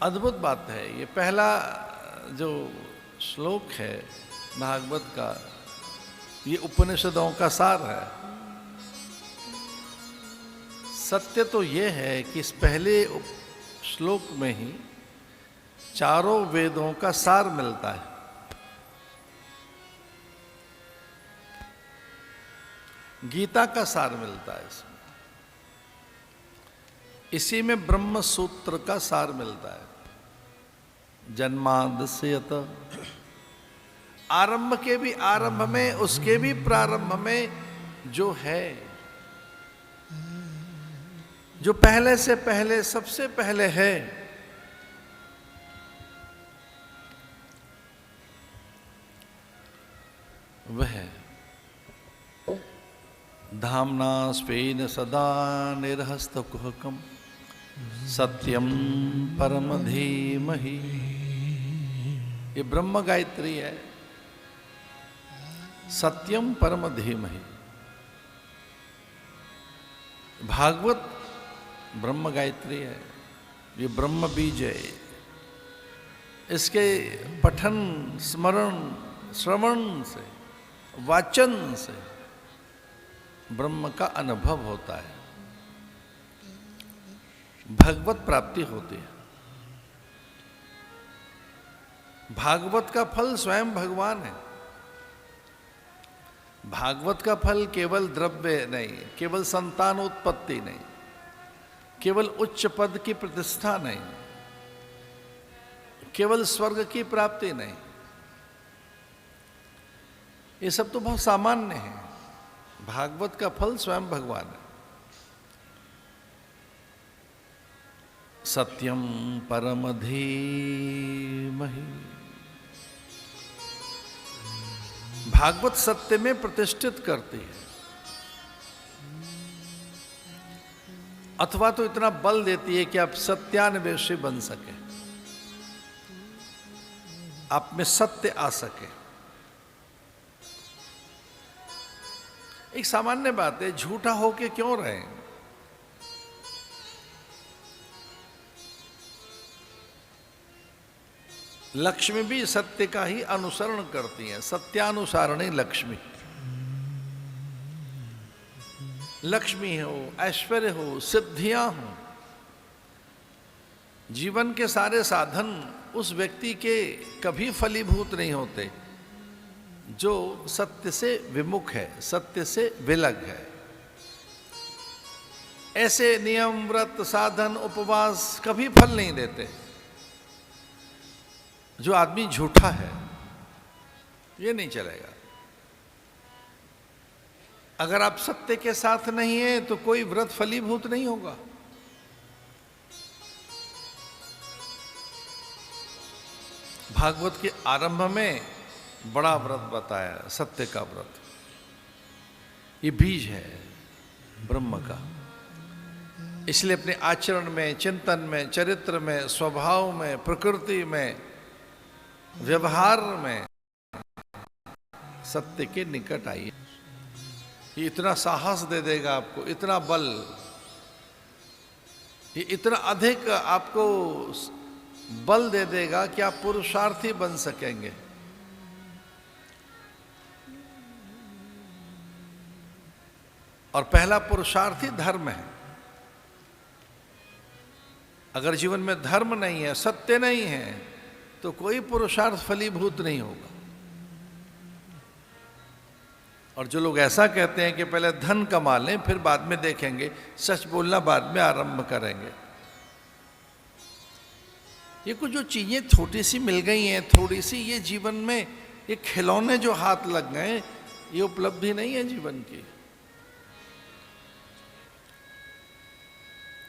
अद्भुत बात है। ये पहला जो श्लोक है भागवत का, ये उपनिषदों का सार है। सत्य तो ये है कि इस पहले श्लोक में ही चारों वेदों का सार मिलता है। गीता का सार मिलता है इसमें, इसी में ब्रह्म सूत्र का सार मिलता है। जन्माद्यस्य यत, आरंभ के भी आरंभ में, उसके भी प्रारंभ में जो है, जो पहले से पहले सबसे पहले है, वह धाम्ना स्वेन सदा निरहस्तकुहकम सत्यम परम धीमहि। ये ब्रह्म गायत्री है, सत्यम परम धीमहि। भागवत ब्रह्म गायत्री है, ये ब्रह्म बीज है। इसके पठन, स्मरण, श्रवण से, वाचन से ब्रह्म का अनुभव होता है, भगवत प्राप्ति होती है। भागवत का फल स्वयं भगवान है। भागवत का फल केवल द्रव्य नहीं, केवल संतानोत्पत्ति नहीं, केवल उच्च पद की प्रतिष्ठा नहीं, केवल स्वर्ग की प्राप्ति नहीं। ये सब तो बहुत सामान्य है। भागवत का फल स्वयं भगवान है। सत्यम परम धीमहि। भागवत सत्य में प्रतिष्ठित करती है, अथवा तो इतना बल देती है कि आप सत्यान्वेषी बन सके, आप में सत्य आ सके। एक सामान्य बात है, झूठा होके क्यों रहे? लक्ष्मी भी सत्य का ही अनुसरण करती है, सत्यानुसारणी लक्ष्मी। लक्ष्मी हो, ऐश्वर्य हो, सिद्धियां हो, जीवन के सारे साधन उस व्यक्ति के कभी फलीभूत नहीं होते जो सत्य से विमुख है, सत्य से विलग है। ऐसे नियम, व्रत, साधन, उपवास कभी फल नहीं देते। जो आदमी झूठा है, ये नहीं चलेगा। अगर आप सत्य के साथ नहीं हैं तो कोई व्रत फलीभूत नहीं होगा। भागवत के आरंभ में बड़ा व्रत बताया, सत्य का व्रत। ये बीज है ब्रह्म का। इसलिए अपने आचरण में, चिंतन में, चरित्र में, स्वभाव में, प्रकृति में, व्यवहार में सत्य के निकट आइए। ये इतना साहस दे देगा आपको, इतना बल, ये इतना अधिक आपको बल दे देगा कि आप पुरुषार्थी बन सकेंगे। और पहला पुरुषार्थी धर्म है। अगर जीवन में धर्म नहीं है, सत्य नहीं है, तो कोई पुरुषार्थ फलीभूत नहीं होगा। और जो लोग ऐसा कहते हैं कि पहले धन कमा लें फिर बाद में देखेंगे, सच बोलना बाद में आरंभ करेंगे, ये कुछ जो चीजें छोटी सी मिल गई हैं, थोड़ी सी, ये जीवन में ये खिलौने जो हाथ लग गए, ये उपलब्धि नहीं है जीवन की।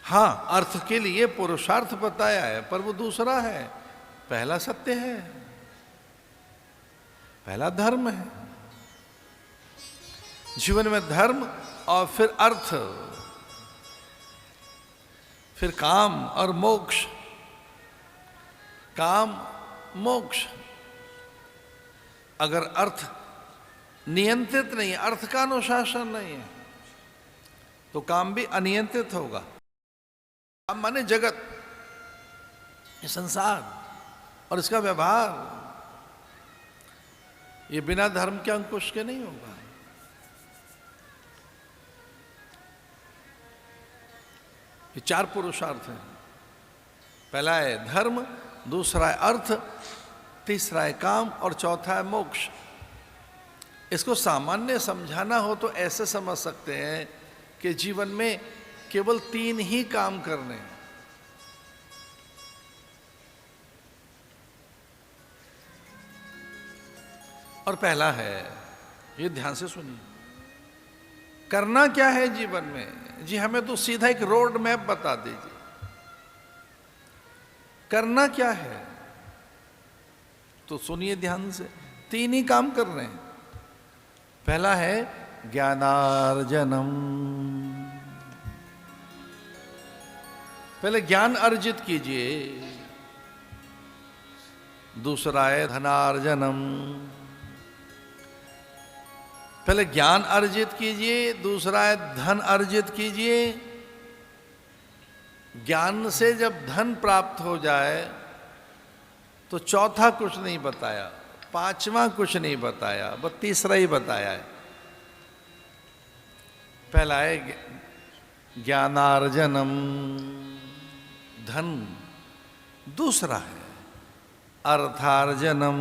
हाँ, अर्थ के लिए पुरुषार्थ बताया है, पर वो दूसरा है। पहला सत्य है, पहला धर्म है। जीवन में धर्म और फिर अर्थ, फिर काम और मोक्ष। काम, मोक्ष। अगर अर्थ नियंत्रित नहीं है, अर्थ का अनुशासन नहीं है, तो काम भी अनियंत्रित होगा। काम माने जगत, ये संसार और इसका व्यवहार ये बिना धर्म के अंकुश के नहीं होगा। ये 4 पुरुषार्थ हैं। पहला है धर्म, दूसरा है अर्थ, तीसरा है काम और चौथा है मोक्ष। इसको सामान्य समझाना हो तो ऐसे समझ सकते हैं कि जीवन में केवल 3 ही काम करने हैं। और पहला है, ये ध्यान से सुनिए, करना क्या है जीवन में। जी हमें तो सीधा एक रोड मैप बता दीजिए, करना क्या है। तो सुनिए ध्यान से, 3 ही काम कर रहे हैं। पहला है ज्ञानार्जनम, पहले ज्ञान अर्जित कीजिए। दूसरा है धनार्जनम, पहले ज्ञान अर्जित कीजिए, दूसरा है धन अर्जित कीजिए। ज्ञान से जब धन प्राप्त हो जाए तो चौथा कुछ नहीं बताया, 5वां कुछ नहीं बताया, बस तीसरा ही बताया है। पहला है ज्ञानार्जनम धन, दूसरा है अर्थार्जनम,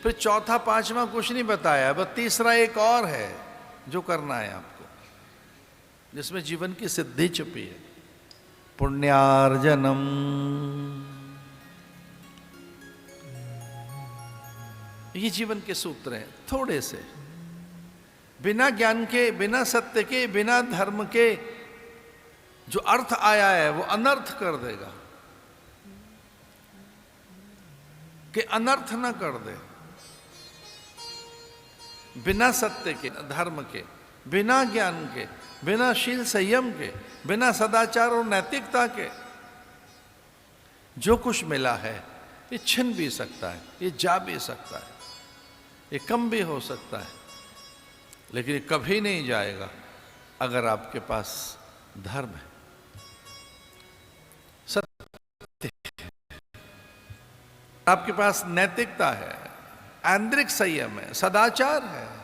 फिर चौथा 5वां कुछ नहीं बताया, बस तीसरा एक और है जो करना है आपको, जिसमें जीवन की सिद्धि छुपी है, पुण्यार्जनम। ये जीवन के सूत्र हैं थोड़े से, बिना ज्ञान के, बिना सत्य के, बिना धर्म के जो अर्थ आया है वो अनर्थ कर देगा, कि अनर्थ ना कर दे। बिना सत्य के, धर्म के, बिना ज्ञान के, बिना शील संयम के, बिना सदाचार और नैतिकता के जो कुछ मिला है ये छिन भी सकता है, ये जा भी सकता है, ये कम भी हो सकता है, लेकिन ये कभी नहीं जाएगा अगर आपके पास धर्म है, सत्य है, आपके पास नैतिकता है, आंतरिक संयम है, सदाचार है।